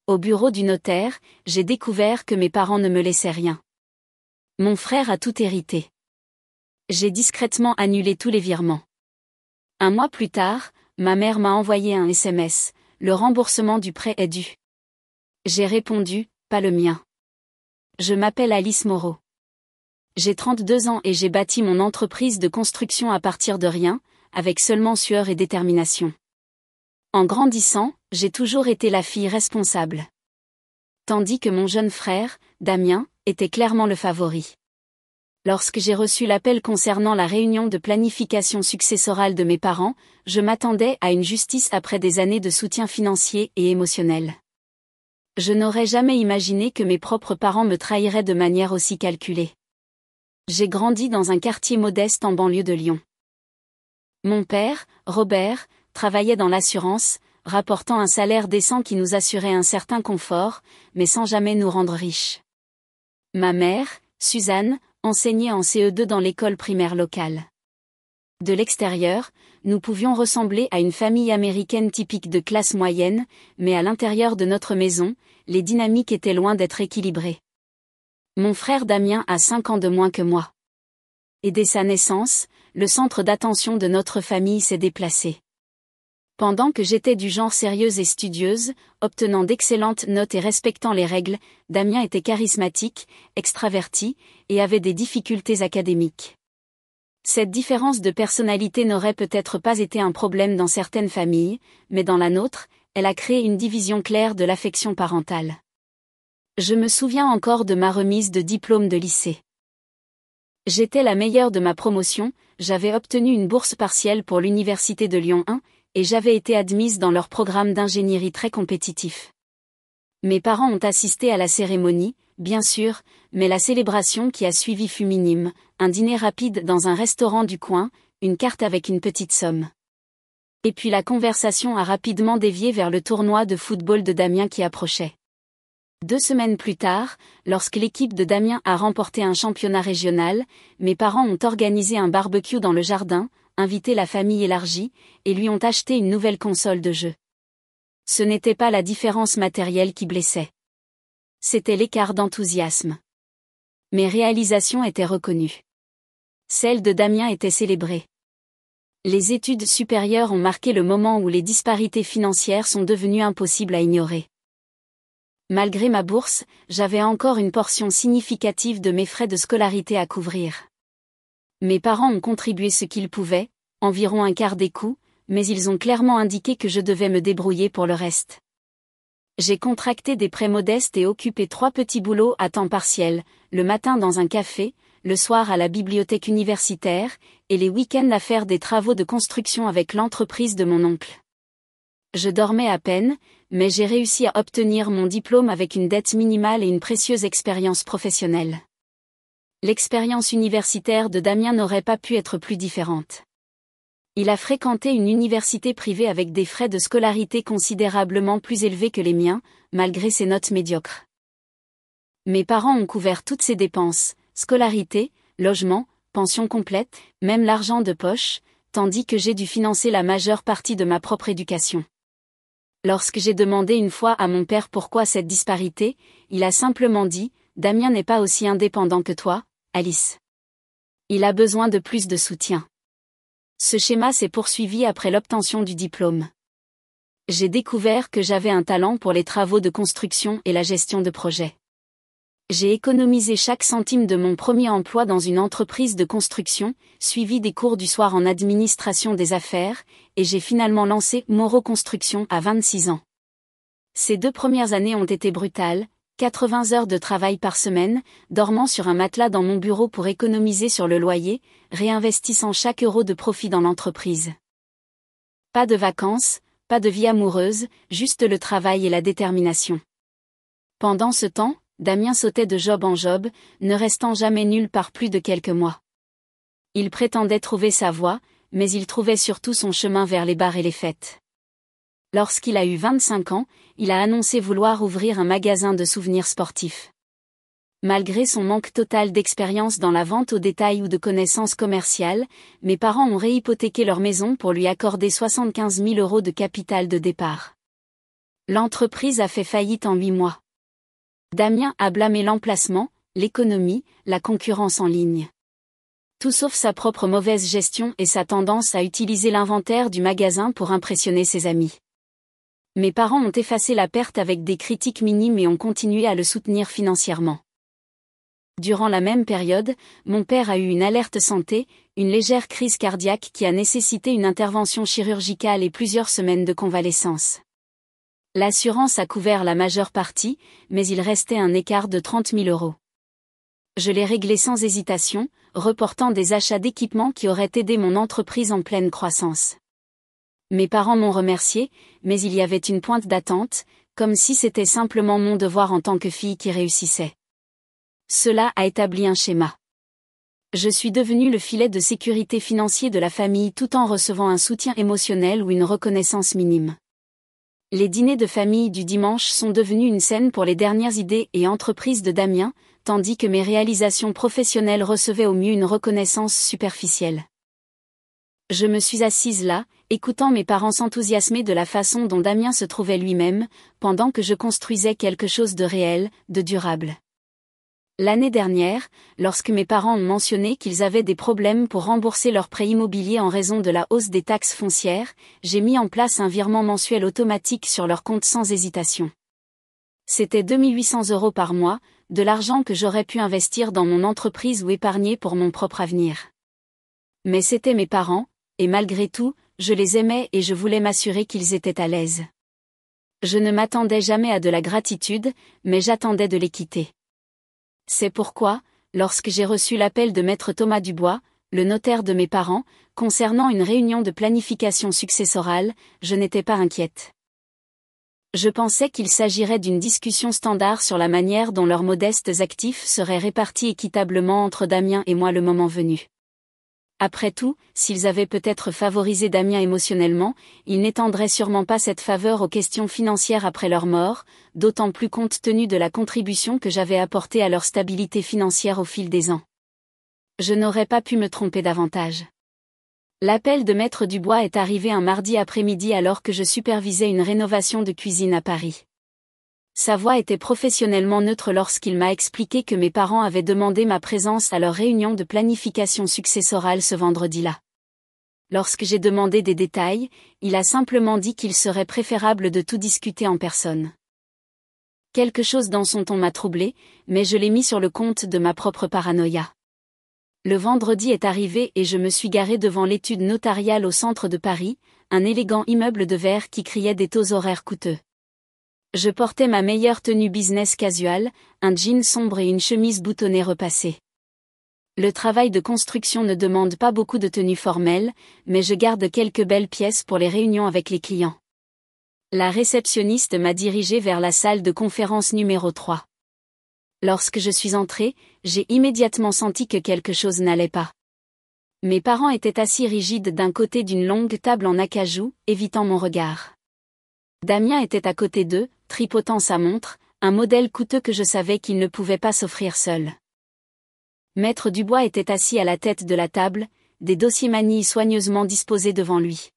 Au bureau du notaire, j'ai découvert que mes parents ne me laissaient rien. Mon frère a tout hérité. J'ai discrètement annulé tous les virements. Un mois plus tard, ma mère m'a envoyé un SMS, le remboursement du prêt est dû. J'ai répondu, pas le mien. Je m'appelle Alice Moreau. J'ai 32 ans et j'ai bâti mon entreprise de construction à partir de rien, avec seulement sueur et détermination. En grandissant, j'ai toujours été la fille responsable. Tandis que mon jeune frère, Damien, était clairement le favori. Lorsque j'ai reçu l'appel concernant la réunion de planification successorale de mes parents, je m'attendais à une justice après des années de soutien financier et émotionnel. Je n'aurais jamais imaginé que mes propres parents me trahiraient de manière aussi calculée. J'ai grandi dans un quartier modeste en banlieue de Lyon. Mon père, Robert, travaillait dans l'assurance, rapportant un salaire décent qui nous assurait un certain confort, mais sans jamais nous rendre riches. Ma mère, Suzanne, enseignait en CE2 dans l'école primaire locale. De l'extérieur, nous pouvions ressembler à une famille américaine typique de classe moyenne, mais à l'intérieur de notre maison, les dynamiques étaient loin d'être équilibrées. Mon frère Damien a 5 ans de moins que moi. Et dès sa naissance, le centre d'attention de notre famille s'est déplacé. Pendant que j'étais du genre sérieuse et studieuse, obtenant d'excellentes notes et respectant les règles, Damien était charismatique, extraverti, et avait des difficultés académiques. Cette différence de personnalité n'aurait peut-être pas été un problème dans certaines familles, mais dans la nôtre, elle a créé une division claire de l'affection parentale. Je me souviens encore de ma remise de diplôme de lycée. J'étais la meilleure de ma promotion, j'avais obtenu une bourse partielle pour l'université de Lyon 1, et j'avais été admise dans leur programme d'ingénierie très compétitif. Mes parents ont assisté à la cérémonie, bien sûr, mais la célébration qui a suivi fut minime, un dîner rapide dans un restaurant du coin, une carte avec une petite somme. Et puis la conversation a rapidement dévié vers le tournoi de football de Damien qui approchait. 2 semaines plus tard, lorsque l'équipe de Damien a remporté un championnat régional, mes parents ont organisé un barbecue dans le jardin, invité la famille élargie, et lui ont acheté une nouvelle console de jeu. Ce n'était pas la différence matérielle qui blessait. C'était l'écart d'enthousiasme. Mes réalisations étaient reconnues. Celles de Damien étaient célébrées. Les études supérieures ont marqué le moment où les disparités financières sont devenues impossibles à ignorer. Malgré ma bourse, j'avais encore une portion significative de mes frais de scolarité à couvrir. Mes parents ont contribué ce qu'ils pouvaient, environ un quart des coûts, mais ils ont clairement indiqué que je devais me débrouiller pour le reste. J'ai contracté des prêts modestes et occupé 3 petits boulots à temps partiel, le matin dans un café, le soir à la bibliothèque universitaire, et les week-ends à faire des travaux de construction avec l'entreprise de mon oncle. Je dormais à peine, mais j'ai réussi à obtenir mon diplôme avec une dette minimale et une précieuse expérience professionnelle. L'expérience universitaire de Damien n'aurait pas pu être plus différente. Il a fréquenté une université privée avec des frais de scolarité considérablement plus élevés que les miens, malgré ses notes médiocres. Mes parents ont couvert toutes ses dépenses, scolarité, logement, pension complète, même l'argent de poche, tandis que j'ai dû financer la majeure partie de ma propre éducation. Lorsque j'ai demandé une fois à mon père pourquoi cette disparité, il a simplement dit « Damien n'est pas aussi indépendant que toi, Alice. Il a besoin de plus de soutien. » Ce schéma s'est poursuivi après l'obtention du diplôme. J'ai découvert que j'avais un talent pour les travaux de construction et la gestion de projet. J'ai économisé chaque centime de mon premier emploi dans une entreprise de construction, suivi des cours du soir en administration des affaires, et j'ai finalement lancé Moreau Construction à 26 ans. Ces 2 premières années ont été brutales, 80 heures de travail par semaine, dormant sur un matelas dans mon bureau pour économiser sur le loyer, réinvestissant chaque euro de profit dans l'entreprise. Pas de vacances, pas de vie amoureuse, juste le travail et la détermination. Pendant ce temps, Damien sautait de job en job, ne restant jamais nulle part plus de quelques mois. Il prétendait trouver sa voie, mais il trouvait surtout son chemin vers les bars et les fêtes. Lorsqu'il a eu 25 ans, il a annoncé vouloir ouvrir un magasin de souvenirs sportifs. Malgré son manque total d'expérience dans la vente au détail ou de connaissances commerciales, mes parents ont réhypothéqué leur maison pour lui accorder 75 000 € de capital de départ. L'entreprise a fait faillite en 8 mois. Damien a blâmé l'emplacement, l'économie, la concurrence en ligne. Tout sauf sa propre mauvaise gestion et sa tendance à utiliser l'inventaire du magasin pour impressionner ses amis. Mes parents ont effacé la perte avec des critiques minimes et ont continué à le soutenir financièrement. Durant la même période, mon père a eu une alerte santé, une légère crise cardiaque qui a nécessité une intervention chirurgicale et plusieurs semaines de convalescence. L'assurance a couvert la majeure partie, mais il restait un écart de 30 000 €. Je l'ai réglé sans hésitation, reportant des achats d'équipements qui auraient aidé mon entreprise en pleine croissance. Mes parents m'ont remercié, mais il y avait une pointe d'attente, comme si c'était simplement mon devoir en tant que fille qui réussissait. Cela a établi un schéma. Je suis devenu le filet de sécurité financier de la famille tout en recevant un soutien émotionnel ou une reconnaissance minime. Les dîners de famille du dimanche sont devenus une scène pour les dernières idées et entreprises de Damien, tandis que mes réalisations professionnelles recevaient au mieux une reconnaissance superficielle. Je me suis assise là, écoutant mes parents s'enthousiasmer de la façon dont Damien se trouvait lui-même, pendant que je construisais quelque chose de réel, de durable. L'année dernière, lorsque mes parents ont mentionné qu'ils avaient des problèmes pour rembourser leur prêt immobilier en raison de la hausse des taxes foncières, j'ai mis en place un virement mensuel automatique sur leur compte sans hésitation. C'était 2 800 € par mois, de l'argent que j'aurais pu investir dans mon entreprise ou épargner pour mon propre avenir. Mais c'étaient mes parents, et malgré tout, je les aimais et je voulais m'assurer qu'ils étaient à l'aise. Je ne m'attendais jamais à de la gratitude, mais j'attendais de l'équité. C'est pourquoi, lorsque j'ai reçu l'appel de maître Thomas Dubois, le notaire de mes parents, concernant une réunion de planification successorale, je n'étais pas inquiète. Je pensais qu'il s'agirait d'une discussion standard sur la manière dont leurs modestes actifs seraient répartis équitablement entre Damien et moi le moment venu. Après tout, s'ils avaient peut-être favorisé Damien émotionnellement, ils n'étendraient sûrement pas cette faveur aux questions financières après leur mort, d'autant plus compte tenu de la contribution que j'avais apportée à leur stabilité financière au fil des ans. Je n'aurais pas pu me tromper davantage. L'appel de maître Dubois est arrivé un mardi après-midi alors que je supervisais une rénovation de cuisine à Paris. Sa voix était professionnellement neutre lorsqu'il m'a expliqué que mes parents avaient demandé ma présence à leur réunion de planification successorale ce vendredi-là. Lorsque j'ai demandé des détails, il a simplement dit qu'il serait préférable de tout discuter en personne. Quelque chose dans son ton m'a troublé, mais je l'ai mis sur le compte de ma propre paranoïa. Le vendredi est arrivé et je me suis garée devant l'étude notariale au centre de Paris, un élégant immeuble de verre qui criait des taux horaires coûteux. Je portais ma meilleure tenue business casual, un jean sombre et une chemise boutonnée repassée. Le travail de construction ne demande pas beaucoup de tenue formelle, mais je garde quelques belles pièces pour les réunions avec les clients. La réceptionniste m'a dirigée vers la salle de conférence numéro 3. Lorsque je suis entrée, j'ai immédiatement senti que quelque chose n'allait pas. Mes parents étaient assis rigides d'un côté d'une longue table en acajou, évitant mon regard. Damien était à côté d'eux, tripotant sa montre, un modèle coûteux que je savais qu'il ne pouvait pas s'offrir seul. Maître Dubois était assis à la tête de la table, des dossiers manilles soigneusement disposés devant lui.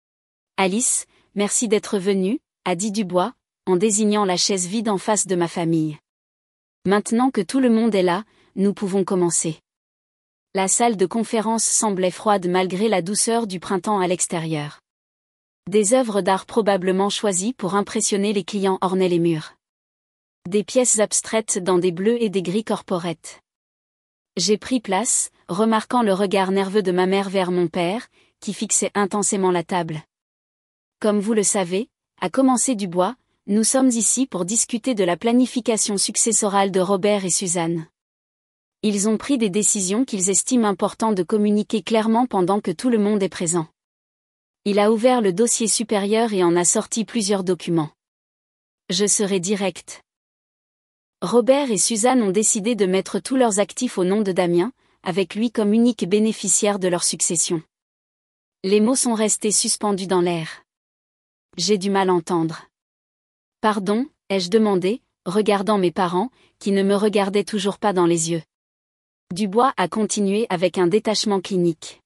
« Alice, merci d'être venue », a dit Dubois, en désignant la chaise vide en face de ma famille. « Maintenant que tout le monde est là, nous pouvons commencer. » La salle de conférence semblait froide malgré la douceur du printemps à l'extérieur. Des œuvres d'art probablement choisies pour impressionner les clients ornaient les murs. Des pièces abstraites dans des bleus et des gris corporate. J'ai pris place, remarquant le regard nerveux de ma mère vers mon père, qui fixait intensément la table. Comme vous le savez, a commencé Dubois, nous sommes ici pour discuter de la planification successorale de Robert et Suzanne. Ils ont pris des décisions qu'ils estiment important de communiquer clairement pendant que tout le monde est présent. Il a ouvert le dossier supérieur et en a sorti plusieurs documents. Je serai direct. Robert et Suzanne ont décidé de mettre tous leurs actifs au nom de Damien, avec lui comme unique bénéficiaire de leur succession. Les mots sont restés suspendus dans l'air. J'ai du mal à entendre. Pardon, ai-je demandé, regardant mes parents, qui ne me regardaient toujours pas dans les yeux. Dubois a continué avec un détachement clinique.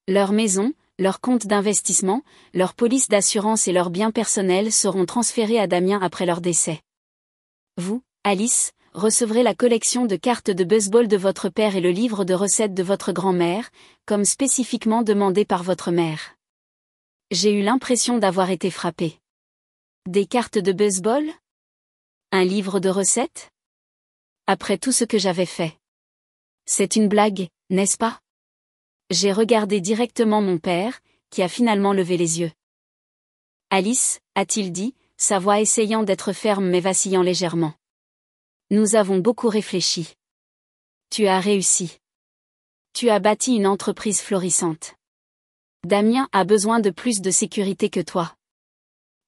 Leur maison, leur compte d'investissement, leur police d'assurance et leurs biens personnels seront transférés à Damien après leur décès. Vous, Alice, recevrez la collection de cartes de baseball de votre père et le livre de recettes de votre grand-mère, comme spécifiquement demandé par votre mère. J'ai eu l'impression d'avoir été frappée. Des cartes de baseball? Un livre de recettes? Après tout ce que j'avais fait. C'est une blague, n'est-ce pas? J'ai regardé directement mon père, qui a finalement levé les yeux. Alice, a-t-il dit, sa voix essayant d'être ferme mais vacillant légèrement. Nous avons beaucoup réfléchi. Tu as réussi. Tu as bâti une entreprise florissante. Damien a besoin de plus de sécurité que toi.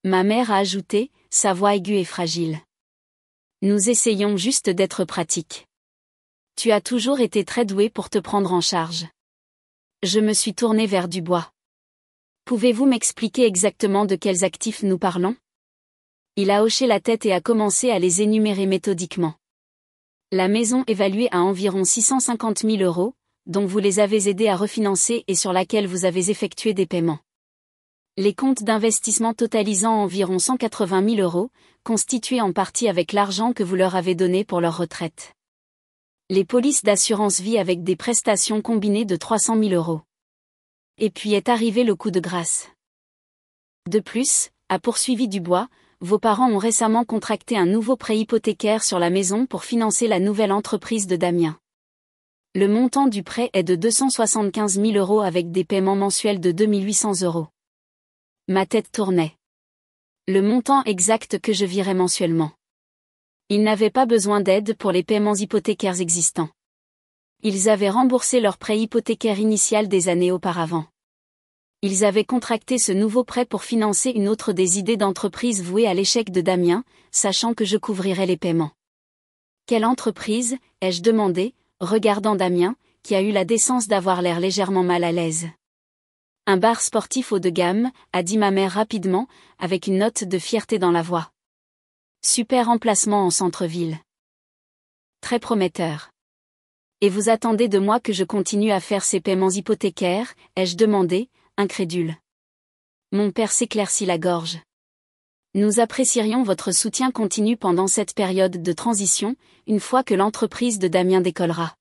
Ma mère a ajouté, sa voix aiguë et fragile. Nous essayons juste d'être pratiques. Tu as toujours été très doué pour te prendre en charge. Je me suis tournée vers Dubois. Pouvez-vous m'expliquer exactement de quels actifs nous parlons? Il a hoché la tête et a commencé à les énumérer méthodiquement. La maison évaluée à environ 650 000 €, dont vous les avez aidés à refinancer et sur laquelle vous avez effectué des paiements. Les comptes d'investissement totalisant environ 180 000 €, constitués en partie avec l'argent que vous leur avez donné pour leur retraite. Les polices d'assurance vie avec des prestations combinées de 300 000 €. Et puis est arrivé le coup de grâce. De plus, a poursuivi Dubois, vos parents ont récemment contracté un nouveau prêt hypothécaire sur la maison pour financer la nouvelle entreprise de Damien. Le montant du prêt est de 275 000 € avec des paiements mensuels de 2 800 €. Ma tête tournait. Le montant exact que je virais mensuellement. Ils n'avaient pas besoin d'aide pour les paiements hypothécaires existants. Ils avaient remboursé leur prêt hypothécaire initial des années auparavant. Ils avaient contracté ce nouveau prêt pour financer une autre des idées d'entreprise vouée à l'échec de Damien, sachant que je couvrirais les paiements. Quelle entreprise, ai-je demandé, regardant Damien, qui a eu la décence d'avoir l'air légèrement mal à l'aise. Un bar sportif haut de gamme, a dit ma mère rapidement, avec une note de fierté dans la voix. Super emplacement en centre-ville. Très prometteur. Et vous attendez de moi que je continue à faire ces paiements hypothécaires, ai-je demandé, incrédule. Mon père s'éclaircit la gorge. Nous apprécierions votre soutien continu pendant cette période de transition, une fois que l'entreprise de Damien décollera.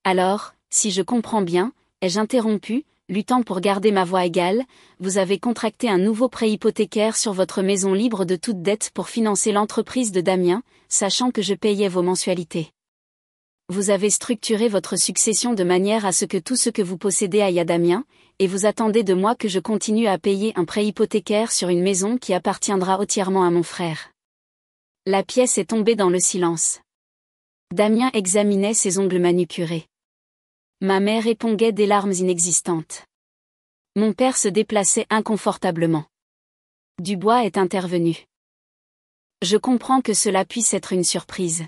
Alors, si je comprends bien, ai-je interrompu, luttant pour garder ma voix égale, vous avez contracté un nouveau prêt hypothécaire sur votre maison libre de toute dette pour financer l'entreprise de Damien, sachant que je payais vos mensualités. Vous avez structuré votre succession de manière à ce que tout ce que vous possédez aille à Damien, et vous attendez de moi que je continue à payer un prêt hypothécaire sur une maison qui appartiendra entièrement à mon frère. La pièce est tombée dans le silence. Damien examinait ses ongles manucurés. Ma mère épongait des larmes inexistantes. Mon père se déplaçait inconfortablement. Dubois est intervenu. Je comprends que cela puisse être une surprise.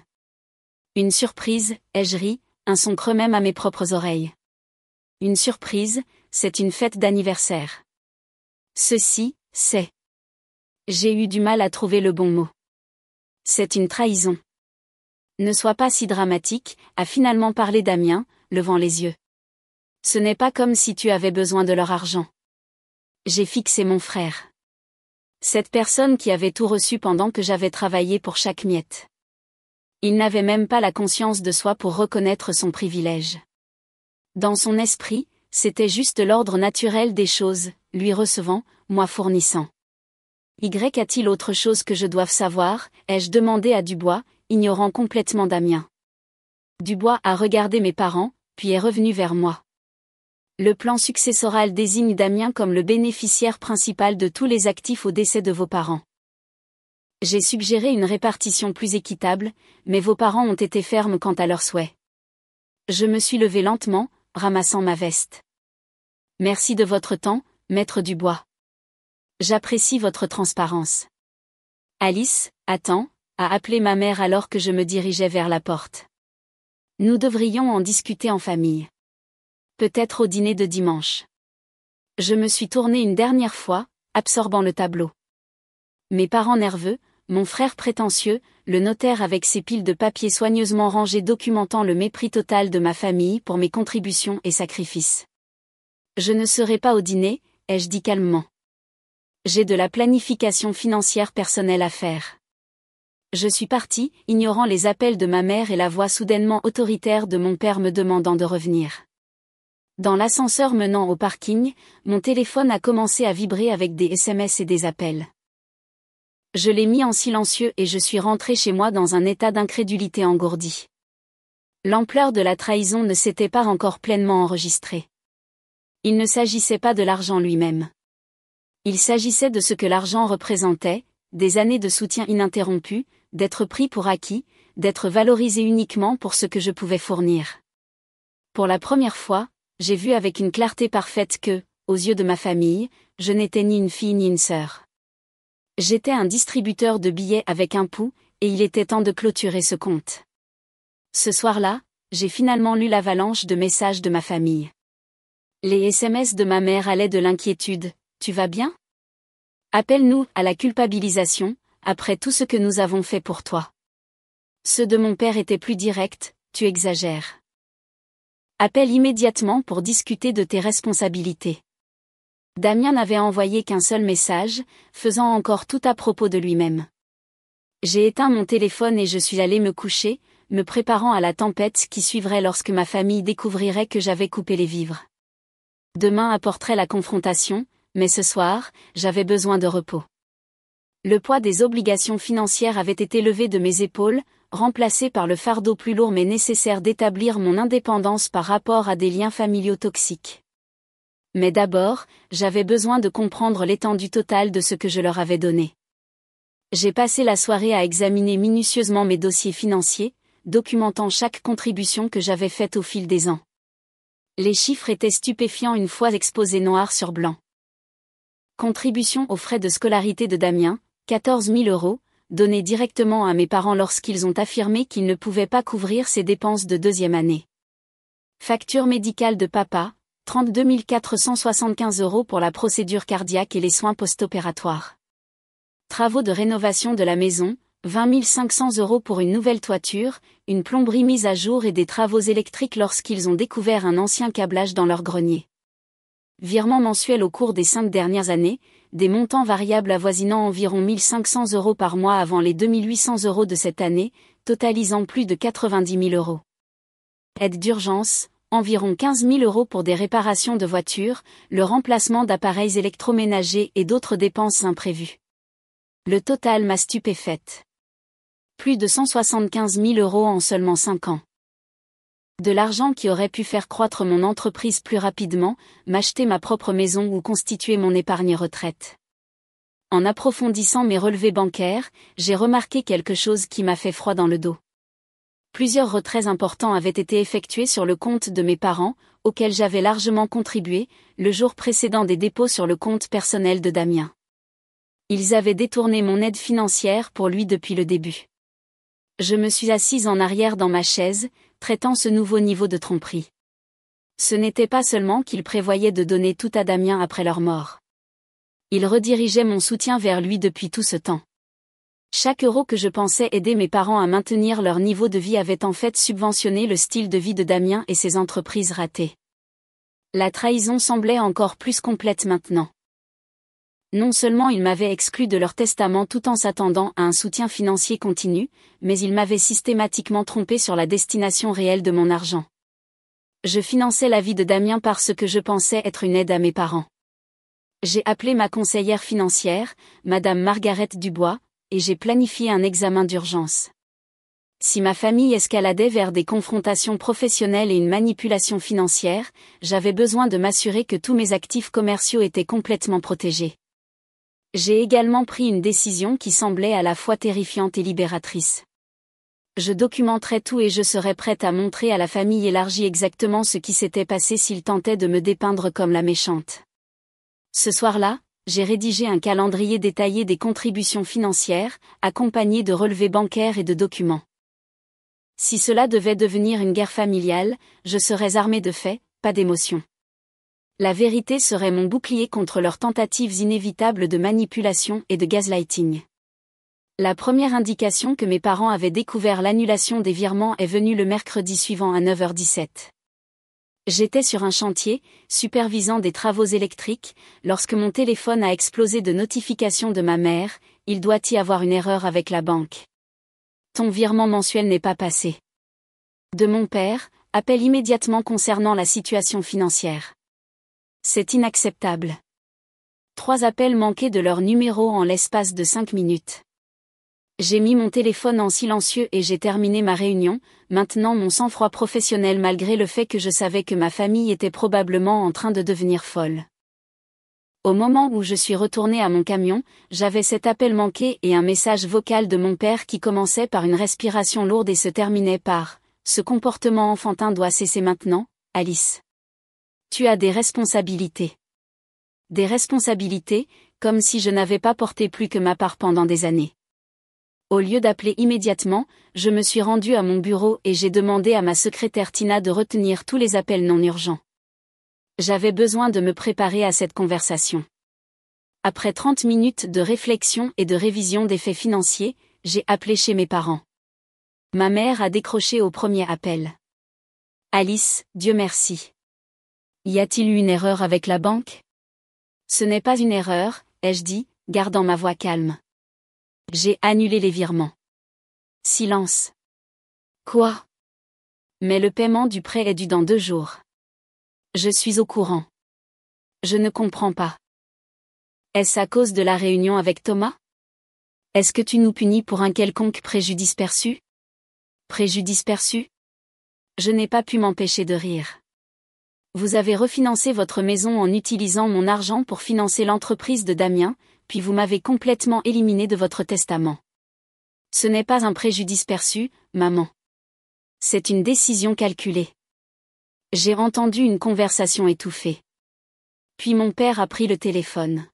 Une surprise, ai-je ri, un son creux même à mes propres oreilles. Une surprise, c'est une fête d'anniversaire. Ceci, c'est. J'ai eu du mal à trouver le bon mot. C'est une trahison. Ne sois pas si dramatique, a finalement parlé Damien, levant les yeux. Ce n'est pas comme si tu avais besoin de leur argent. J'ai fixé mon frère. Cette personne qui avait tout reçu pendant que j'avais travaillé pour chaque miette. Il n'avait même pas la conscience de soi pour reconnaître son privilège. Dans son esprit, c'était juste l'ordre naturel des choses, lui recevant, moi fournissant. Y a-t-il autre chose que je doive savoir, ai-je demandé à Dubois, ignorant complètement Damien. Dubois a regardé mes parents, puis est revenu vers moi. Le plan successoral désigne Damien comme le bénéficiaire principal de tous les actifs au décès de vos parents. J'ai suggéré une répartition plus équitable, mais vos parents ont été fermes quant à leurs souhaits. Je me suis levé lentement, ramassant ma veste. Merci de votre temps, maître Dubois. J'apprécie votre transparence. Alice, attends, a appelé ma mère alors que je me dirigeais vers la porte. Nous devrions en discuter en famille. Peut-être au dîner de dimanche. Je me suis tournée une dernière fois, absorbant le tableau. Mes parents nerveux, mon frère prétentieux, le notaire avec ses piles de papiers soigneusement rangées documentant le mépris total de ma famille pour mes contributions et sacrifices. Je ne serai pas au dîner, ai-je dit calmement. J'ai de la planification financière personnelle à faire. Je suis partie, ignorant les appels de ma mère et la voix soudainement autoritaire de mon père me demandant de revenir. Dans l'ascenseur menant au parking, mon téléphone a commencé à vibrer avec des SMS et des appels. Je l'ai mis en silencieux et je suis rentrée chez moi dans un état d'incrédulité engourdi. L'ampleur de la trahison ne s'était pas encore pleinement enregistrée. Il ne s'agissait pas de l'argent lui-même. Il s'agissait de ce que l'argent représentait, des années de soutien ininterrompu, d'être pris pour acquis, d'être valorisé uniquement pour ce que je pouvais fournir. Pour la première fois, j'ai vu avec une clarté parfaite que, aux yeux de ma famille, je n'étais ni une fille ni une sœur. J'étais un distributeur de billets avec un pouls, et il était temps de clôturer ce compte. Ce soir-là, j'ai finalement lu l'avalanche de messages de ma famille. Les SMS de ma mère allaient de l'inquiétude, « Tu vas bien ? Appelle-nous » à la culpabilisation, après tout ce que nous avons fait pour toi. Ceux de mon père étaient plus directs, « Tu exagères. Appelle immédiatement pour discuter de tes responsabilités. » Damien n'avait envoyé qu'un seul message, faisant encore tout à propos de lui-même. J'ai éteint mon téléphone et je suis allée me coucher, me préparant à la tempête qui suivrait lorsque ma famille découvrirait que j'avais coupé les vivres. Demain apporterait la confrontation, mais ce soir, j'avais besoin de repos. Le poids des obligations financières avait été levé de mes épaules, remplacé par le fardeau plus lourd mais nécessaire d'établir mon indépendance par rapport à des liens familiaux toxiques. Mais d'abord, j'avais besoin de comprendre l'étendue totale de ce que je leur avais donné. J'ai passé la soirée à examiner minutieusement mes dossiers financiers, documentant chaque contribution que j'avais faite au fil des ans. Les chiffres étaient stupéfiants une fois exposés noir sur blanc. Contribution aux frais de scolarité de Damien, 14 000 € donnés directement à mes parents lorsqu'ils ont affirmé qu'ils ne pouvaient pas couvrir ses dépenses de deuxième année. Facture médicale de papa, 32 475 € pour la procédure cardiaque et les soins post-opératoires. Travaux de rénovation de la maison, 20 500 € pour une nouvelle toiture, une plomberie mise à jour et des travaux électriques lorsqu'ils ont découvert un ancien câblage dans leur grenier. Virements mensuels au cours des 5 dernières années, des montants variables avoisinant environ 1 500 € par mois avant les 2 800 € de cette année, totalisant plus de 90 000 €. Aide d'urgence, environ 15 000 € pour des réparations de voitures, le remplacement d'appareils électroménagers et d'autres dépenses imprévues. Le total m'a stupéfaite. Plus de 175 000 € en seulement 5 ans. De l'argent qui aurait pu faire croître mon entreprise plus rapidement, m'acheter ma propre maison ou constituer mon épargne retraite. En approfondissant mes relevés bancaires, j'ai remarqué quelque chose qui m'a fait froid dans le dos. Plusieurs retraits importants avaient été effectués sur le compte de mes parents, auxquels j'avais largement contribué, le jour précédent des dépôts sur le compte personnel de Damien. Ils avaient détourné mon aide financière pour lui depuis le début. Je me suis assise en arrière dans ma chaise, traitant ce nouveau niveau de tromperie. Ce n'était pas seulement qu'ils prévoyaient de donner tout à Damien après leur mort. Ils redirigeaient mon soutien vers lui depuis tout ce temps. Chaque euro que je pensais aider mes parents à maintenir leur niveau de vie avait en fait subventionné le style de vie de Damien et ses entreprises ratées. La trahison semblait encore plus complète maintenant. Non seulement ils m'avaient exclu de leur testament tout en s'attendant à un soutien financier continu, mais ils m'avaient systématiquement trompé sur la destination réelle de mon argent. Je finançais la vie de Damien par ce que je pensais être une aide à mes parents. J'ai appelé ma conseillère financière, Madame Margaret Dubois, et j'ai planifié un examen d'urgence. Si ma famille escaladait vers des confrontations professionnelles et une manipulation financière, j'avais besoin de m'assurer que tous mes actifs commerciaux étaient complètement protégés. J'ai également pris une décision qui semblait à la fois terrifiante et libératrice. Je documenterai tout et je serais prête à montrer à la famille élargie exactement ce qui s'était passé s'ils tentaient de me dépeindre comme la méchante. Ce soir-là, j'ai rédigé un calendrier détaillé des contributions financières, accompagné de relevés bancaires et de documents. Si cela devait devenir une guerre familiale, je serais armée de faits, pas d'émotions. La vérité serait mon bouclier contre leurs tentatives inévitables de manipulation et de gaslighting. La première indication que mes parents avaient découvert l'annulation des virements est venue le mercredi suivant à 9h17. J'étais sur un chantier, supervisant des travaux électriques, lorsque mon téléphone a explosé de notifications de ma mère. Il doit y avoir une erreur avec la banque. Ton virement mensuel n'est pas passé. De mon père, appelle immédiatement concernant la situation financière. C'est inacceptable. 3 appels manqués de leur numéro en l'espace de 5 minutes. J'ai mis mon téléphone en silencieux et j'ai terminé ma réunion, maintenant mon sang-froid professionnel malgré le fait que je savais que ma famille était probablement en train de devenir folle. Au moment où je suis retournée à mon camion, j'avais cet appel manqué et un message vocal de mon père qui commençait par une respiration lourde et se terminait par « Ce comportement enfantin doit cesser maintenant, Alice. Tu as des responsabilités. » Des responsabilités, comme si je n'avais pas porté plus que ma part pendant des années. Au lieu d'appeler immédiatement, je me suis rendue à mon bureau et j'ai demandé à ma secrétaire Tina de retenir tous les appels non urgents. J'avais besoin de me préparer à cette conversation. Après 30 minutes de réflexion et de révision des faits financiers, j'ai appelé chez mes parents. Ma mère a décroché au premier appel. Alice, Dieu merci. Y a-t-il eu une erreur avec la banque? Ce n'est pas une erreur, ai-je dit, gardant ma voix calme. J'ai annulé les virements. Silence. Quoi? Mais le paiement du prêt est dû dans 2 jours. Je suis au courant. Je ne comprends pas. Est-ce à cause de la réunion avec Thomas? Est-ce que tu nous punis pour un quelconque préjudice perçu? Préjudice perçu? Je n'ai pas pu m'empêcher de rire. Vous avez refinancé votre maison en utilisant mon argent pour financer l'entreprise de Damien, puis vous m'avez complètement éliminé de votre testament. Ce n'est pas un préjudice perçu, maman. C'est une décision calculée. J'ai entendu une conversation étouffée. Puis mon père a pris le téléphone.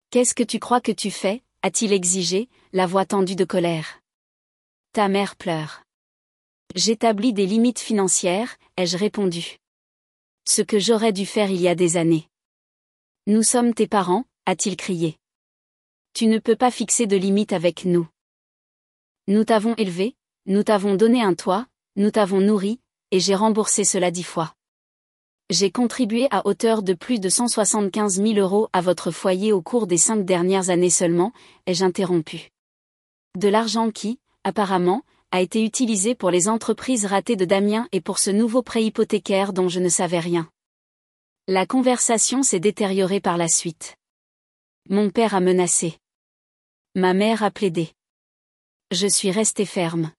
Qu'est-ce que tu crois que tu fais? A-t-il exigé, la voix tendue de colère. Ta mère pleure. J'établis des limites financières, ai-je répondu. Ce que j'aurais dû faire il y a des années. Nous sommes tes parents, a-t-il crié. Tu ne peux pas fixer de limites avec nous. Nous t'avons élevé, nous t'avons donné un toit, nous t'avons nourri, et j'ai remboursé cela 10 fois. J'ai contribué à hauteur de plus de 175 000 € à votre foyer au cours des 5 dernières années seulement, ai-je interrompu. De l'argent qui, apparemment, a été utilisé pour les entreprises ratées de Damien et pour ce nouveau prêt hypothécaire dont je ne savais rien. La conversation s'est détériorée par la suite. Mon père a menacé. Ma mère a plaidé. Je suis restée ferme.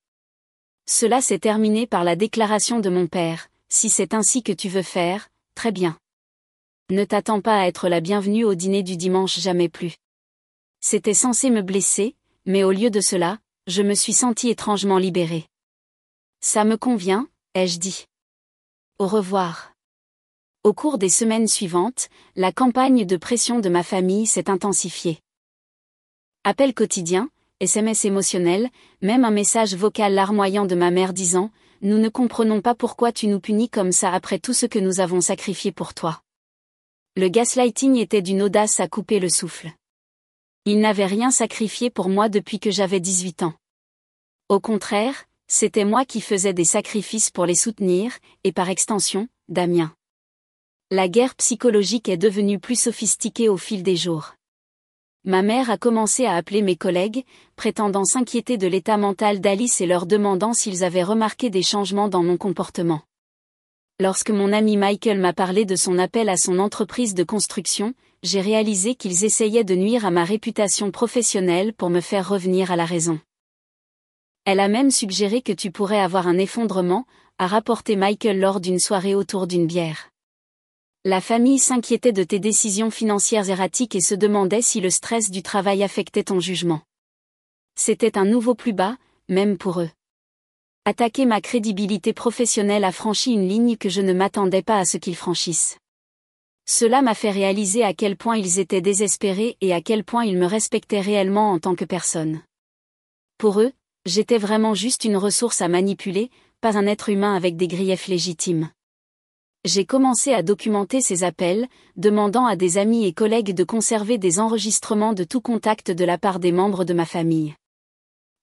Cela s'est terminé par la déclaration de mon père, si c'est ainsi que tu veux faire, très bien. Ne t'attends pas à être la bienvenue au dîner du dimanche jamais plus. C'était censé me blesser, mais au lieu de cela, je me suis sentie étrangement libérée. Ça me convient, ai-je dit. Au revoir. Au cours des semaines suivantes, la campagne de pression de ma famille s'est intensifiée. Appels quotidiens, SMS émotionnels, même un message vocal larmoyant de ma mère disant « Nous ne comprenons pas pourquoi tu nous punis comme ça après tout ce que nous avons sacrifié pour toi. » Le gaslighting était d'une audace à couper le souffle. Il n'avait rien sacrifié pour moi depuis que j'avais 18 ans. Au contraire, c'était moi qui faisais des sacrifices pour les soutenir, et par extension, Damien. La guerre psychologique est devenue plus sophistiquée au fil des jours. Ma mère a commencé à appeler mes collègues, prétendant s'inquiéter de l'état mental d'Alice et leur demandant s'ils avaient remarqué des changements dans mon comportement. Lorsque mon ami Michael m'a parlé de son appel à son entreprise de construction, j'ai réalisé qu'ils essayaient de nuire à ma réputation professionnelle pour me faire revenir à la raison. Elle a même suggéré que tu pourrais avoir un effondrement, a rapporté Michael lors d'une soirée autour d'une bière. La famille s'inquiétait de tes décisions financières erratiques et se demandait si le stress du travail affectait ton jugement. C'était un nouveau plus bas, même pour eux. Attaquer ma crédibilité professionnelle a franchi une ligne que je ne m'attendais pas à ce qu'ils franchissent. Cela m'a fait réaliser à quel point ils étaient désespérés et à quel point ils me respectaient réellement en tant que personne. Pour eux, j'étais vraiment juste une ressource à manipuler, pas un être humain avec des griefs légitimes. J'ai commencé à documenter ces appels, demandant à des amis et collègues de conserver des enregistrements de tout contact de la part des membres de ma famille.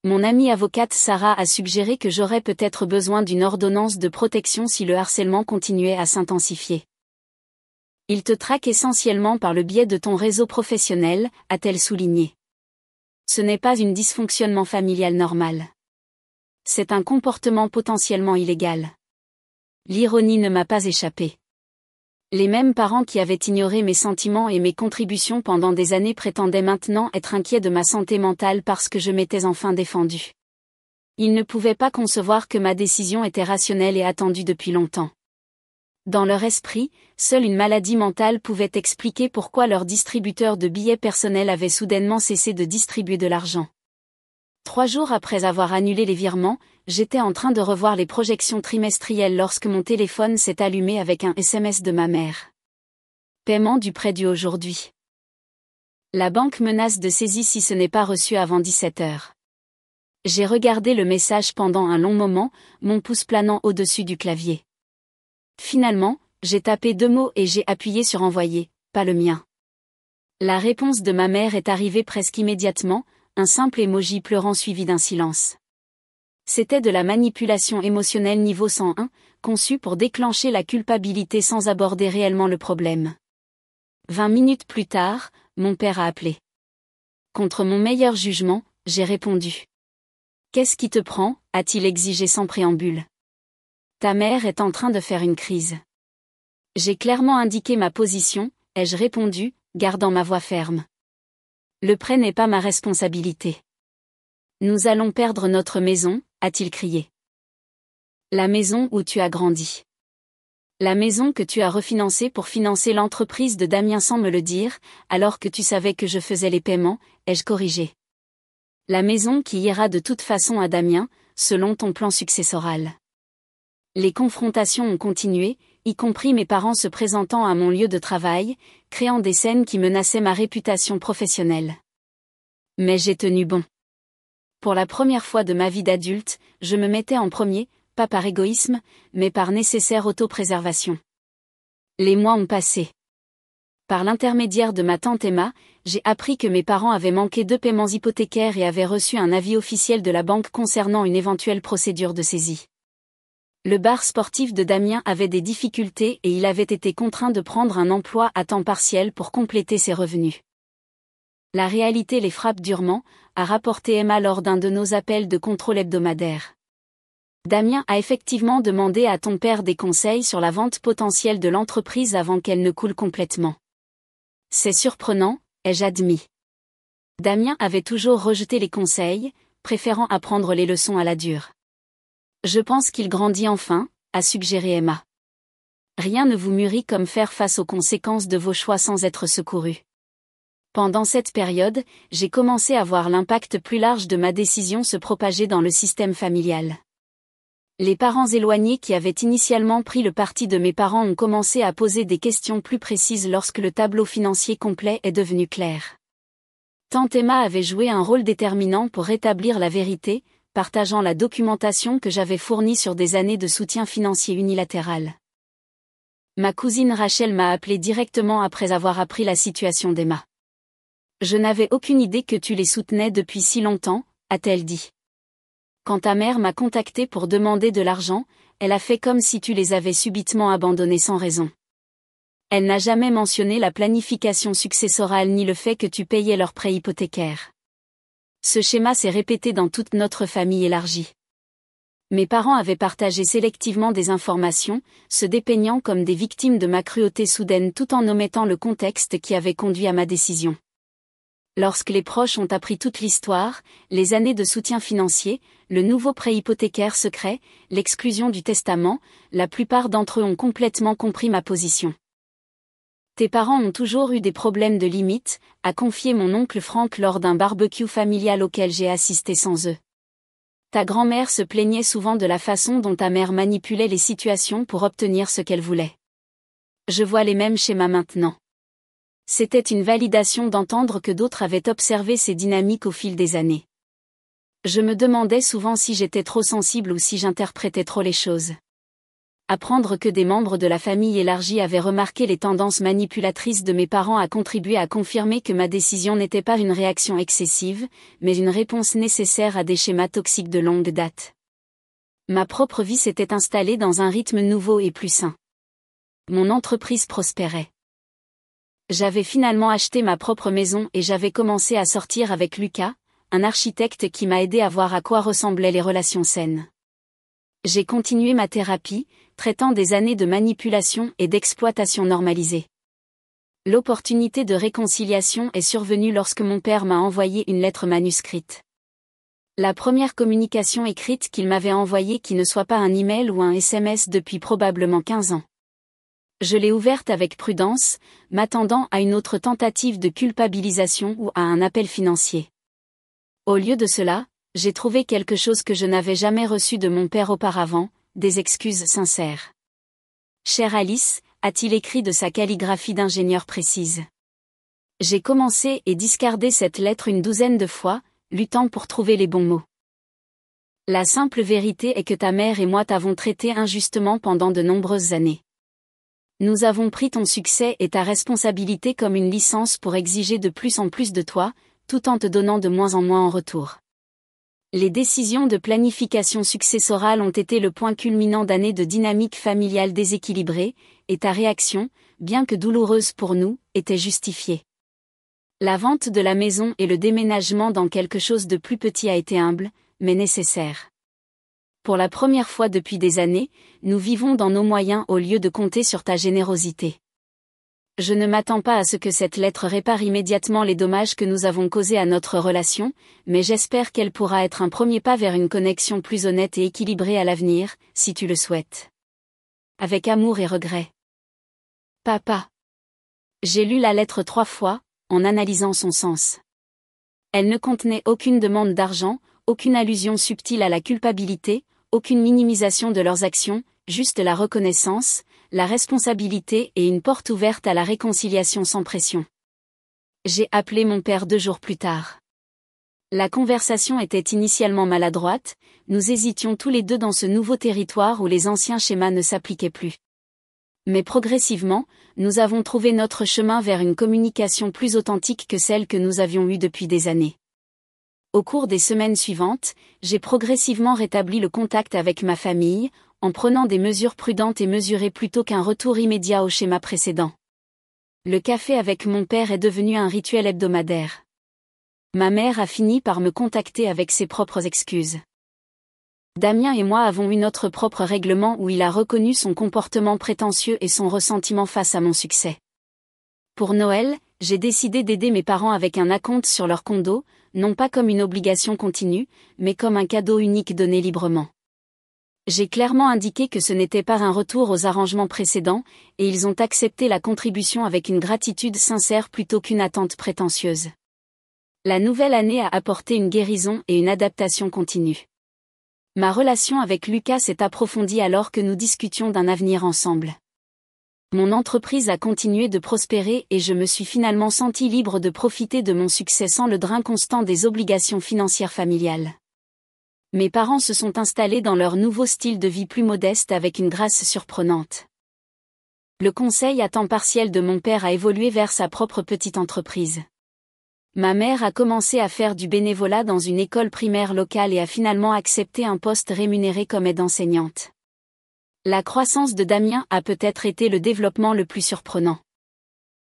Mon amie avocate Sarah a suggéré que j'aurais peut-être besoin d'une ordonnance de protection si le harcèlement continuait à s'intensifier. Il te traque essentiellement par le biais de ton réseau professionnel, a-t-elle souligné. Ce n'est pas un dysfonctionnement familial normal. C'est un comportement potentiellement illégal. L'ironie ne m'a pas échappé. Les mêmes parents qui avaient ignoré mes sentiments et mes contributions pendant des années prétendaient maintenant être inquiets de ma santé mentale parce que je m'étais enfin défendue. Ils ne pouvaient pas concevoir que ma décision était rationnelle et attendue depuis longtemps. Dans leur esprit, seule une maladie mentale pouvait expliquer pourquoi leur distributeur de billets personnels avait soudainement cessé de distribuer de l'argent. 3 jours après avoir annulé les virements, j'étais en train de revoir les projections trimestrielles lorsque mon téléphone s'est allumé avec un SMS de ma mère. Paiement du prêt dû aujourd'hui. La banque menace de saisie si ce n'est pas reçu avant 17 heures. J'ai regardé le message pendant un long moment, mon pouce planant au-dessus du clavier. Finalement, j'ai tapé 2 mots et j'ai appuyé sur envoyer, pas le mien. La réponse de ma mère est arrivée presque immédiatement, un simple emoji pleurant suivi d'un silence. C'était de la manipulation émotionnelle niveau 101, conçue pour déclencher la culpabilité sans aborder réellement le problème. 20 minutes plus tard, mon père a appelé. Contre mon meilleur jugement, j'ai répondu. « Qu'est-ce qui te prend ?» a-t-il exigé sans préambule. « Ta mère est en train de faire une crise. » J'ai clairement indiqué ma position, ai-je répondu, gardant ma voix ferme. Le prêt n'est pas ma responsabilité. Nous allons perdre notre maison, a-t-il crié. La maison où tu as grandi. La maison que tu as refinancée pour financer l'entreprise de Damien sans me le dire, alors que tu savais que je faisais les paiements, ai-je corrigé. La maison qui ira de toute façon à Damien, selon ton plan successoral. Les confrontations ont continué, y compris mes parents se présentant à mon lieu de travail, créant des scènes qui menaçaient ma réputation professionnelle. Mais j'ai tenu bon. Pour la première fois de ma vie d'adulte, je me mettais en premier, pas par égoïsme, mais par nécessaire autopréservation. Les mois ont passé. Par l'intermédiaire de ma tante Emma, j'ai appris que mes parents avaient manqué 2 paiements hypothécaires et avaient reçu un avis officiel de la banque concernant une éventuelle procédure de saisie. Le bar sportif de Damien avait des difficultés et il avait été contraint de prendre un emploi à temps partiel pour compléter ses revenus. La réalité les frappe durement, a rapporté Emma lors d'un de nos appels de contrôle hebdomadaire. Damien a effectivement demandé à ton père des conseils sur la vente potentielle de l'entreprise avant qu'elle ne coule complètement. C'est surprenant, ai-je admis. Damien avait toujours rejeté les conseils, préférant apprendre les leçons à la dure. Je pense qu'il grandit enfin, a suggéré Emma. Rien ne vous mûrit comme faire face aux conséquences de vos choix sans être secouru. Pendant cette période, j'ai commencé à voir l'impact plus large de ma décision se propager dans le système familial. Les parents éloignés qui avaient initialement pris le parti de mes parents ont commencé à poser des questions plus précises lorsque le tableau financier complet est devenu clair. Tante Emma avait joué un rôle déterminant pour rétablir la vérité, partageant la documentation que j'avais fournie sur des années de soutien financier unilatéral. Ma cousine Rachel m'a appelé directement après avoir appris la situation d'Emma. « Je n'avais aucune idée que tu les soutenais depuis si longtemps », a-t-elle dit. « Quand ta mère m'a contacté pour demander de l'argent, elle a fait comme si tu les avais subitement abandonnés sans raison. Elle n'a jamais mentionné la planification successorale ni le fait que tu payais leurs prêts hypothécaires. Ce schéma s'est répété dans toute notre famille élargie. Mes parents avaient partagé sélectivement des informations, se dépeignant comme des victimes de ma cruauté soudaine tout en omettant le contexte qui avait conduit à ma décision. Lorsque les proches ont appris toute l'histoire, les années de soutien financier, le nouveau prêt hypothécaire secret, l'exclusion du testament, la plupart d'entre eux ont complètement compris ma position. Tes parents ont toujours eu des problèmes de limite, a confié mon oncle Frank lors d'un barbecue familial auquel j'ai assisté sans eux. Ta grand-mère se plaignait souvent de la façon dont ta mère manipulait les situations pour obtenir ce qu'elle voulait. Je vois les mêmes schémas maintenant. C'était une validation d'entendre que d'autres avaient observé ces dynamiques au fil des années. Je me demandais souvent si j'étais trop sensible ou si j'interprétais trop les choses. Apprendre que des membres de la famille élargie avaient remarqué les tendances manipulatrices de mes parents a contribué à confirmer que ma décision n'était pas une réaction excessive, mais une réponse nécessaire à des schémas toxiques de longue date. Ma propre vie s'était installée dans un rythme nouveau et plus sain. Mon entreprise prospérait. J'avais finalement acheté ma propre maison et j'avais commencé à sortir avec Lucas, un architecte qui m'a aidé à voir à quoi ressemblaient les relations saines. J'ai continué ma thérapie, traitant des années de manipulation et d'exploitation normalisée. L'opportunité de réconciliation est survenue lorsque mon père m'a envoyé une lettre manuscrite. La première communication écrite qu'il m'avait envoyée qui ne soit pas un email ou un SMS depuis probablement 15 ans. Je l'ai ouverte avec prudence, m'attendant à une autre tentative de culpabilisation ou à un appel financier. Au lieu de cela, j'ai trouvé quelque chose que je n'avais jamais reçu de mon père auparavant, des excuses sincères. « Chère Alice », a-t-il écrit de sa calligraphie d'ingénieur précise. J'ai commencé et discardé cette lettre une douzaine de fois, luttant pour trouver les bons mots. La simple vérité est que ta mère et moi t'avons traité injustement pendant de nombreuses années. Nous avons pris ton succès et ta responsabilité comme une licence pour exiger de plus en plus de toi, tout en te donnant de moins en moins en retour. Les décisions de planification successorale ont été le point culminant d'années de dynamique familiale déséquilibrée, et ta réaction, bien que douloureuse pour nous, était justifiée. La vente de la maison et le déménagement dans quelque chose de plus petit a été humble, mais nécessaire. Pour la première fois depuis des années, nous vivons dans nos moyens au lieu de compter sur ta générosité. Je ne m'attends pas à ce que cette lettre répare immédiatement les dommages que nous avons causés à notre relation, mais j'espère qu'elle pourra être un premier pas vers une connexion plus honnête et équilibrée à l'avenir, si tu le souhaites. Avec amour et regret. Papa. J'ai lu la lettre 3 fois, en analysant son sens. Elle ne contenait aucune demande d'argent, aucune allusion subtile à la culpabilité, aucune minimisation de leurs actions, juste la reconnaissance, la responsabilité et une porte ouverte à la réconciliation sans pression. J'ai appelé mon père 2 jours plus tard. La conversation était initialement maladroite, nous hésitions tous les deux dans ce nouveau territoire où les anciens schémas ne s'appliquaient plus. Mais progressivement, nous avons trouvé notre chemin vers une communication plus authentique que celle que nous avions eue depuis des années. Au cours des semaines suivantes, j'ai progressivement rétabli le contact avec ma famille, en prenant des mesures prudentes et mesurées plutôt qu'un retour immédiat au schéma précédent. Le café avec mon père est devenu un rituel hebdomadaire. Ma mère a fini par me contacter avec ses propres excuses. Damien et moi avons eu notre propre règlement où il a reconnu son comportement prétentieux et son ressentiment face à mon succès. Pour Noël, j'ai décidé d'aider mes parents avec un acompte sur leur condo, non pas comme une obligation continue, mais comme un cadeau unique donné librement. J'ai clairement indiqué que ce n'était pas un retour aux arrangements précédents, et ils ont accepté la contribution avec une gratitude sincère plutôt qu'une attente prétentieuse. La nouvelle année a apporté une guérison et une adaptation continue. Ma relation avec Lucas s'est approfondie alors que nous discutions d'un avenir ensemble. Mon entreprise a continué de prospérer et je me suis finalement senti libre de profiter de mon succès sans le drain constant des obligations financières familiales. Mes parents se sont installés dans leur nouveau style de vie plus modeste avec une grâce surprenante. Le conseil à temps partiel de mon père a évolué vers sa propre petite entreprise. Ma mère a commencé à faire du bénévolat dans une école primaire locale et a finalement accepté un poste rémunéré comme aide-enseignante. La croissance de Damien a peut-être été le développement le plus surprenant.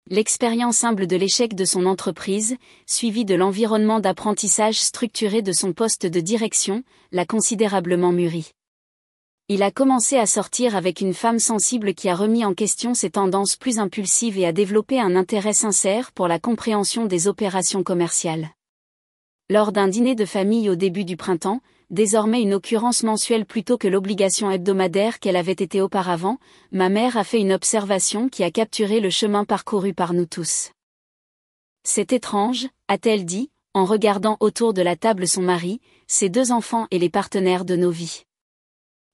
L'expérience humble de l'échec de son entreprise, suivie de l'environnement d'apprentissage structuré de son poste de direction, l'a considérablement mûri. Il a commencé à sortir avec une femme sensible qui a remis en question ses tendances plus impulsives et a développé un intérêt sincère pour la compréhension des opérations commerciales. Lors d'un dîner de famille au début du printemps, désormais une occurrence mensuelle plutôt que l'obligation hebdomadaire qu'elle avait été auparavant, ma mère a fait une observation qui a capturé le chemin parcouru par nous tous. « C'est étrange », a-t-elle dit, en regardant autour de la table son mari, ses 2 enfants et les partenaires de nos vies.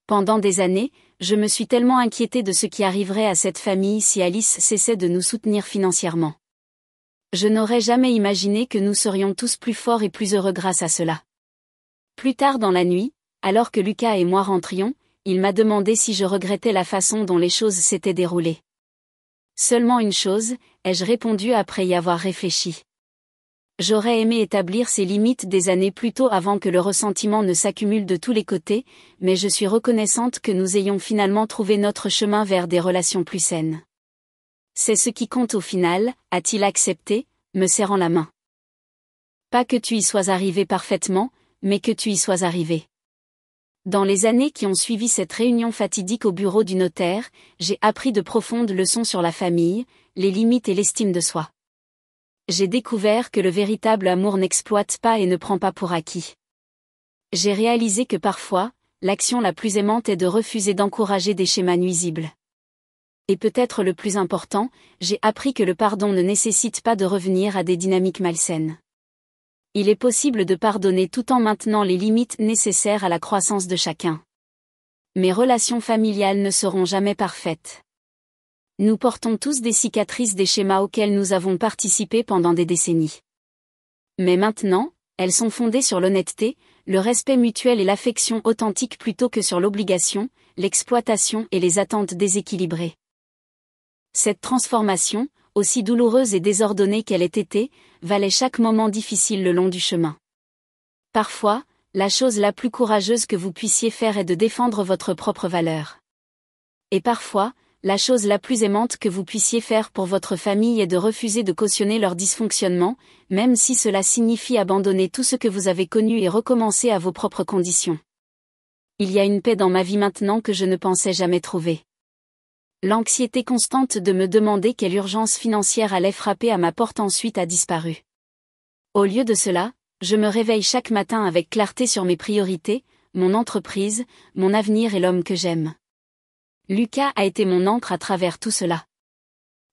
Pendant des années, je me suis tellement inquiétée de ce qui arriverait à cette famille si Alice cessait de nous soutenir financièrement. Je n'aurais jamais imaginé que nous serions tous plus forts et plus heureux grâce à cela. Plus tard dans la nuit, alors que Lucas et moi rentrions, il m'a demandé si je regrettais la façon dont les choses s'étaient déroulées. Seulement une chose, ai-je répondu après y avoir réfléchi. J'aurais aimé établir ces limites des années plus tôt avant que le ressentiment ne s'accumule de tous les côtés, mais je suis reconnaissante que nous ayons finalement trouvé notre chemin vers des relations plus saines. C'est ce qui compte au final, a-t-il accepté, me serrant la main. Pas que tu y sois arrivé parfaitement, mais que tu y sois arrivé. Dans les années qui ont suivi cette réunion fatidique au bureau du notaire, j'ai appris de profondes leçons sur la famille, les limites et l'estime de soi. J'ai découvert que le véritable amour n'exploite pas et ne prend pas pour acquis. J'ai réalisé que parfois, l'action la plus aimante est de refuser d'encourager des schémas nuisibles. Et peut-être le plus important, j'ai appris que le pardon ne nécessite pas de revenir à des dynamiques malsaines. Il est possible de pardonner tout en maintenant les limites nécessaires à la croissance de chacun. Mes relations familiales ne seront jamais parfaites. Nous portons tous des cicatrices des schémas auxquels nous avons participé pendant des décennies. Mais maintenant, elles sont fondées sur l'honnêteté, le respect mutuel et l'affection authentique plutôt que sur l'obligation, l'exploitation et les attentes déséquilibrées. Cette transformation, aussi douloureuse et désordonnée qu'elle ait été, valait chaque moment difficile le long du chemin. Parfois, la chose la plus courageuse que vous puissiez faire est de défendre votre propre valeur. Et parfois, la chose la plus aimante que vous puissiez faire pour votre famille est de refuser de cautionner leur dysfonctionnement, même si cela signifie abandonner tout ce que vous avez connu et recommencer à vos propres conditions. Il y a une paix dans ma vie maintenant que je ne pensais jamais trouver. L'anxiété constante de me demander quelle urgence financière allait frapper à ma porte ensuite a disparu. Au lieu de cela, je me réveille chaque matin avec clarté sur mes priorités, mon entreprise, mon avenir et l'homme que j'aime. Lucas a été mon ancre à travers tout cela.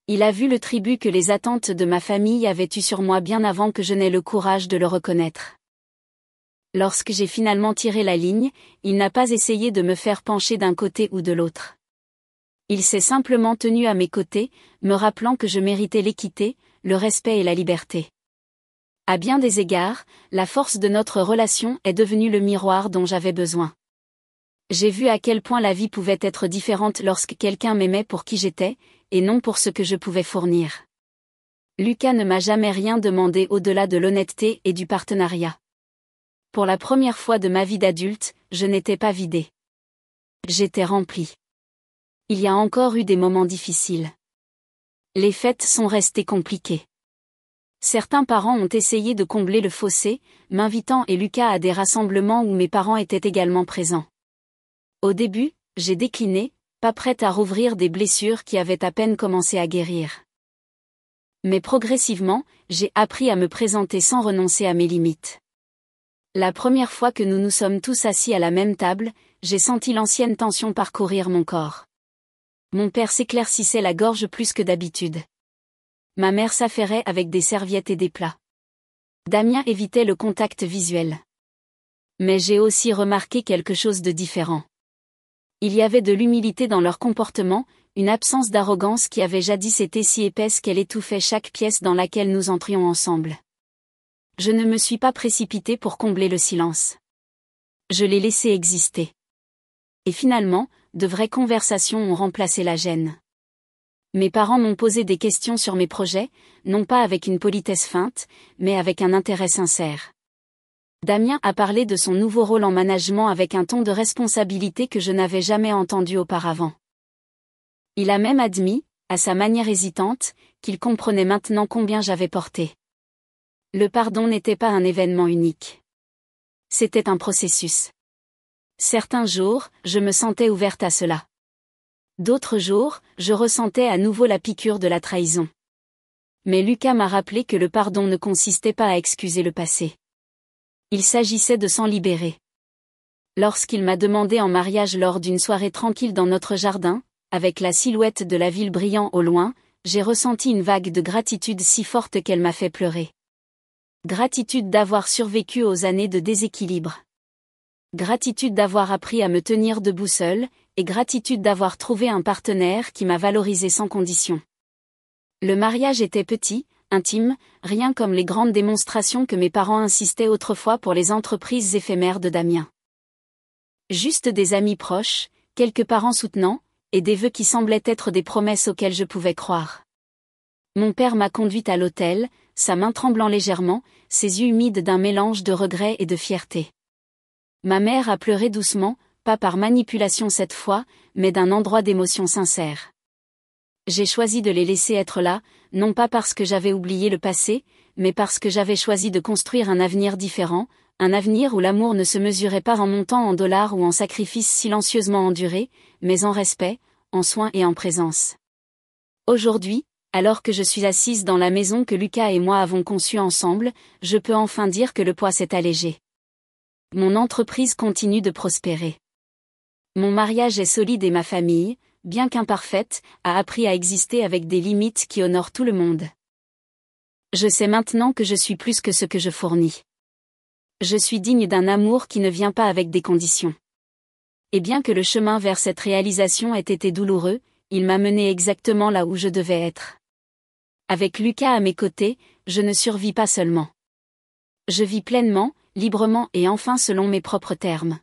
Il a vu le tribut que les attentes de ma famille avaient eu sur moi bien avant que je n'aie le courage de le reconnaître. Lorsque j'ai finalement tiré la ligne, il n'a pas essayé de me faire pencher d'un côté ou de l'autre. Il s'est simplement tenu à mes côtés, me rappelant que je méritais l'équité, le respect et la liberté. À bien des égards, la force de notre relation est devenue le miroir dont j'avais besoin. J'ai vu à quel point la vie pouvait être différente lorsque quelqu'un m'aimait pour qui j'étais, et non pour ce que je pouvais fournir. Lucas ne m'a jamais rien demandé au-delà de l'honnêteté et du partenariat. Pour la première fois de ma vie d'adulte, je n'étais pas vidée. J'étais remplie. Il y a encore eu des moments difficiles. Les fêtes sont restées compliquées. Certains parents ont essayé de combler le fossé, m'invitant et Lucas à des rassemblements où mes parents étaient également présents. Au début, j'ai décliné, pas prête à rouvrir des blessures qui avaient à peine commencé à guérir. Mais progressivement, j'ai appris à me présenter sans renoncer à mes limites. La première fois que nous nous sommes tous assis à la même table, j'ai senti l'ancienne tension parcourir mon corps. Mon père s'éclaircissait la gorge plus que d'habitude. Ma mère s'affairait avec des serviettes et des plats. Damien évitait le contact visuel. Mais j'ai aussi remarqué quelque chose de différent. Il y avait de l'humilité dans leur comportement, une absence d'arrogance qui avait jadis été si épaisse qu'elle étouffait chaque pièce dans laquelle nous entrions ensemble. Je ne me suis pas précipitée pour combler le silence. Je l'ai laissé exister. Et finalement, de vraies conversations ont remplacé la gêne. Mes parents m'ont posé des questions sur mes projets, non pas avec une politesse feinte, mais avec un intérêt sincère. Damien a parlé de son nouveau rôle en management avec un ton de responsabilité que je n'avais jamais entendu auparavant. Il a même admis, à sa manière hésitante, qu'il comprenait maintenant combien j'avais porté. Le pardon n'était pas un événement unique. C'était un processus. Certains jours, je me sentais ouverte à cela. D'autres jours, je ressentais à nouveau la piqûre de la trahison. Mais Lucas m'a rappelé que le pardon ne consistait pas à excuser le passé. Il s'agissait de s'en libérer. Lorsqu'il m'a demandé en mariage lors d'une soirée tranquille dans notre jardin, avec la silhouette de la ville brillant au loin, j'ai ressenti une vague de gratitude si forte qu'elle m'a fait pleurer. Gratitude d'avoir survécu aux années de déséquilibre. Gratitude d'avoir appris à me tenir debout seule, et gratitude d'avoir trouvé un partenaire qui m'a valorisé sans condition. Le mariage était petit, intime, rien comme les grandes démonstrations que mes parents insistaient autrefois pour les entreprises éphémères de Damien. Juste des amis proches, quelques parents soutenants, et des vœux qui semblaient être des promesses auxquelles je pouvais croire. Mon père m'a conduite à l'autel, sa main tremblant légèrement, ses yeux humides d'un mélange de regret et de fierté. Ma mère a pleuré doucement, pas par manipulation cette fois, mais d'un endroit d'émotion sincère. J'ai choisi de les laisser être là, non pas parce que j'avais oublié le passé, mais parce que j'avais choisi de construire un avenir différent, un avenir où l'amour ne se mesurait pas en montant en dollars ou en sacrifices silencieusement endurés, mais en respect, en soins et en présence. Aujourd'hui, alors que je suis assise dans la maison que Lucas et moi avons conçue ensemble, je peux enfin dire que le poids s'est allégé. Mon entreprise continue de prospérer. Mon mariage est solide et ma famille, bien qu'imparfaite, a appris à exister avec des limites qui honorent tout le monde. Je sais maintenant que je suis plus que ce que je fournis. Je suis digne d'un amour qui ne vient pas avec des conditions. Et bien que le chemin vers cette réalisation ait été douloureux, il m'a mené exactement là où je devais être. Avec Lucas à mes côtés, je ne survis pas seulement. Je vis pleinement, librement et enfin selon mes propres termes.